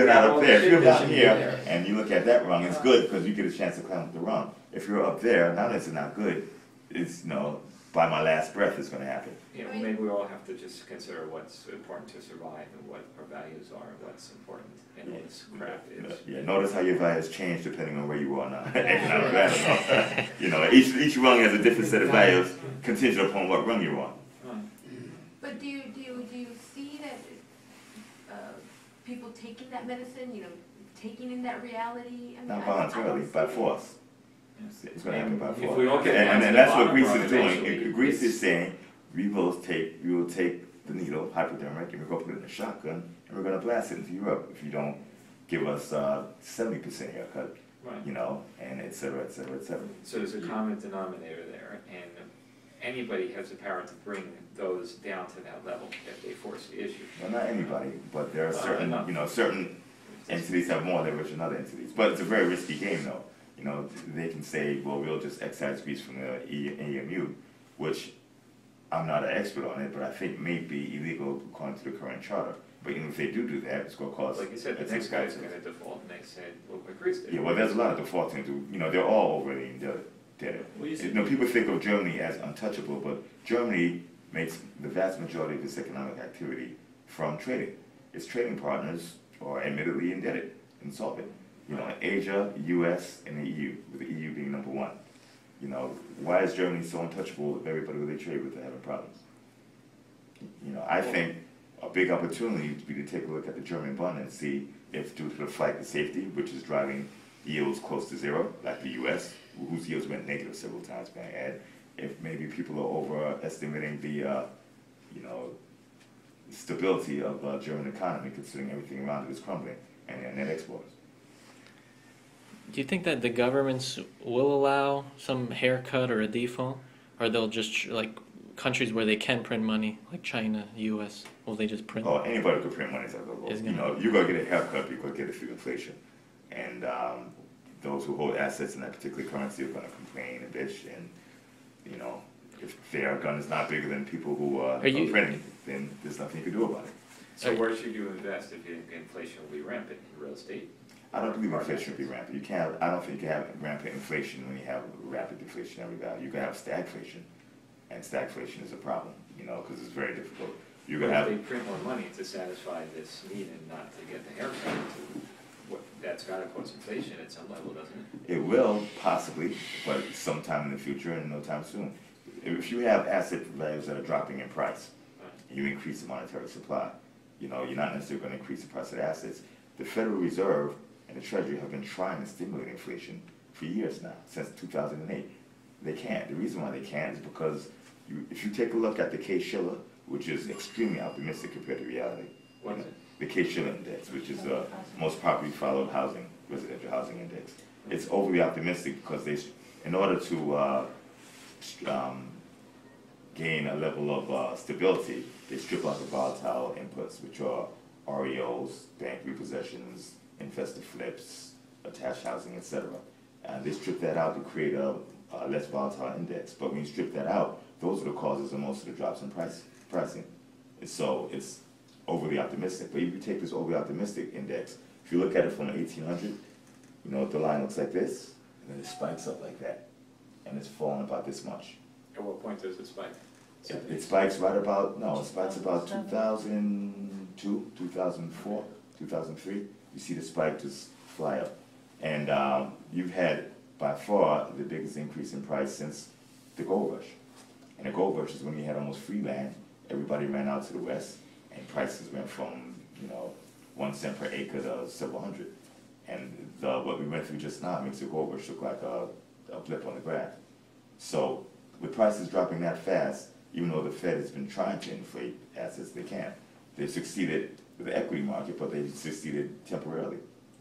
you're not up there, if you're down here and you look at that rung, it's good because you get a chance to climb up the rung. If you're up there, not only is it not good, it's, by my last breath it's going to happen. Yeah, well, maybe we all have to just consider what's important to survive and what our values are and what's important in all this crap is. Yeah, notice how your values change depending on where you are now. Economic values. Each rung has a different set of values contingent upon what rung you're on. But do you see that people taking that medicine, taking in that reality? I mean, not voluntarily, by force. It's going to happen by force. We all get and that's what Greece is doing. Greece is saying, we will take the needle, hypodermic, and we're going to put it in a shotgun, and we're going to blast it into Europe if you don't give us 70% haircut, and et cetera, et cetera, et cetera. So there's a common denominator there, and anybody has the power to bring those down to that level if they force the issue. Well, not anybody, but there are certain, certain entities have more leverage than other entities. But it's a very risky game, though. They can say, well, we'll just excise Greece from the EMU, which I'm not an expert on it, but I think may be illegal according to the current charter. But even if they do that, it's going to cause... Like you said, the next guy's going to default, and they said, look what Greece did. Yeah, well, there's a lot of defaulting. They're all already indebted. People think of Germany as untouchable, but Germany makes the vast majority of its economic activity from trading. Its trading partners are admittedly indebted and solvent. Asia, U.S., and the EU, with the EU being number one. Why is Germany so untouchable if everybody who they trade with are having problems? I think a big opportunity would be to take a look at the German bond and see if, due to the flight to safety, which is driving yields close to zero, like the U.S., whose yields went negative several times, may I add, if maybe people are overestimating the, stability of the German economy, considering everything around it is crumbling, and their net exporters. Do you think that the governments will allow some haircut or a default, or they'll just like countries where they can print money, like China, U.S. Will they just print? Oh, anybody could print money. You're gonna get a haircut, you're gonna get it through inflation, and those who hold assets in that particular currency are gonna complain and bitch, and if their gun is not bigger than people who are printing, then there's nothing you can do about it. So where should you invest if you think inflation will be rampant in real estate? I don't believe inflation will be rampant. I don't think you can have rampant inflation when you have rapid deflationary value. You can have stagflation, and stagflation is a problem, because it's very difficult. You're gonna have they print more money to satisfy this need and not to get the haircut. That's got to cause inflation at some level, doesn't it? It will, possibly, but sometime in the future and no time soon. If you have asset values that are dropping in price, and you increase the monetary supply, you're not necessarily going to increase the price of the assets. The Federal Reserve and the Treasury have been trying to stimulate inflation for years now, since 2008. They can't. The reason why they can't is because if you take a look at the Case-Shiller, which is extremely optimistic compared to reality. What is it? The Case-Shiller index, which is the most popularly followed residential housing index. It's overly optimistic because in order to gain a level of stability, they strip out the volatile inputs, which are REOs, bank repossessions, investor flips, attached housing, etc. And they strip that out to create a less volatile index. But when you strip that out, those are the causes of most of the drops in pricing. And so it's overly optimistic. But if you take this overly optimistic index, if you look at it from 1800, the line looks like this, and then it spikes up like that, and it's falling about this much. At what point does it spike? It spikes it spikes about 2002, 2004, 2003. You see the spike just fly up. And you've had, by far, the biggest increase in price since the gold rush. And the gold rush is when you had almost free land. Everybody ran out to the west, and prices went from, 1 cent per acre to several hundred. And what we went through just now makes the gold rush look like a blip on the graph. So with prices dropping that fast, even though the Fed has been trying to inflate assets, they can't. They've succeeded with the equity market, but they've succeeded temporarily.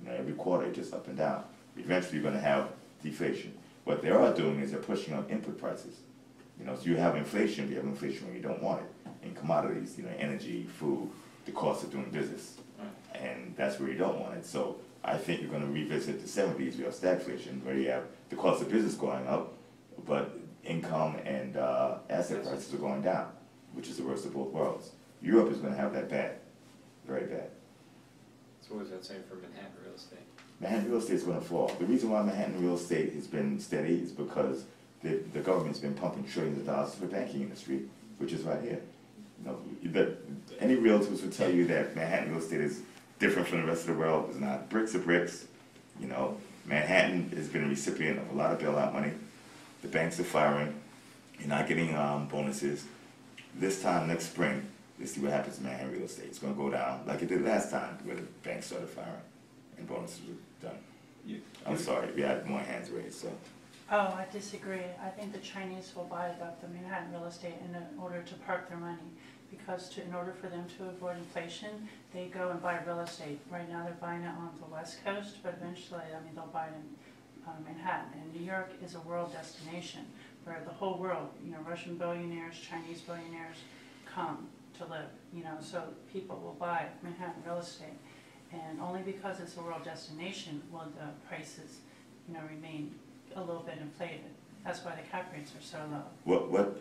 Every quarter, just up and down. Eventually, you're going to have deflation. What they are doing is they're pushing up input prices. So you have inflation, but you have inflation when you don't want it. In commodities, energy, food, the cost of doing business. And that's where you don't want it. So I think you're going to revisit the 70s. We have stagflation, where you have the cost of business going up, but income and asset prices are going down, which is the worst of both worlds. Europe is going to have that bad, very bad. So So what does that say for Manhattan real estate? Manhattan real estate is going to fall. The reason why Manhattan real estate has been steady is because the government's been pumping trillions of dollars to the banking industry, which is right here. Any realtors will tell you that Manhattan real estate is different from the rest of the world. It's not. Bricks are bricks. Manhattan has been a recipient of a lot of bailout money. The banks are firing. You're not getting bonuses. This time next spring, let's see what happens to Manhattan real estate. It's going to go down like it did last time, where the banks started firing and bonuses were done. I'm sorry, we had more hands raised. So. Oh, I disagree. I think the Chinese will buy up the Manhattan real estate in order to park their money, because in order for them to avoid inflation, they go and buy real estate. Right now they're buying it on the West Coast, but eventually, they'll buy it in Manhattan. And New York is a world destination where the whole world, Russian billionaires, Chinese billionaires come to live, so people will buy Manhattan real estate. And only because it's a world destination will the prices, remain a little bit inflated. That's why the cap rates are so low.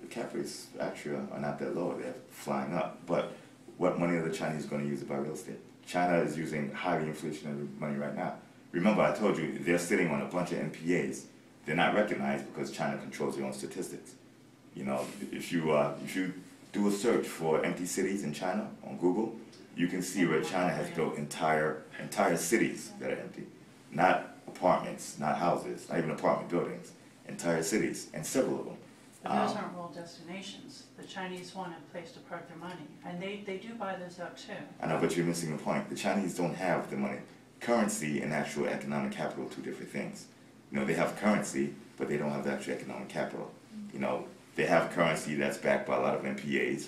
The cap rates actually are not that low. They're flying up. But what money are the Chinese going to use to buy real estate? China is using highly inflationary money right now. Remember, I told you they're sitting on a bunch of NPAs. They're not recognized because China controls their own statistics. If you do a search for empty cities in China on Google, you can see where China has built entire cities that are empty. Not apartments, not houses, not even apartment buildings. Entire cities, and several of them. But those aren't world destinations. The Chinese want a place to park their money, and they do buy those up too. I know, but you're missing the point. The Chinese don't have the money. Currency and actual economic capital are two different things. They have currency, but they don't have the actual economic capital. They have currency that's backed by a lot of NPAs.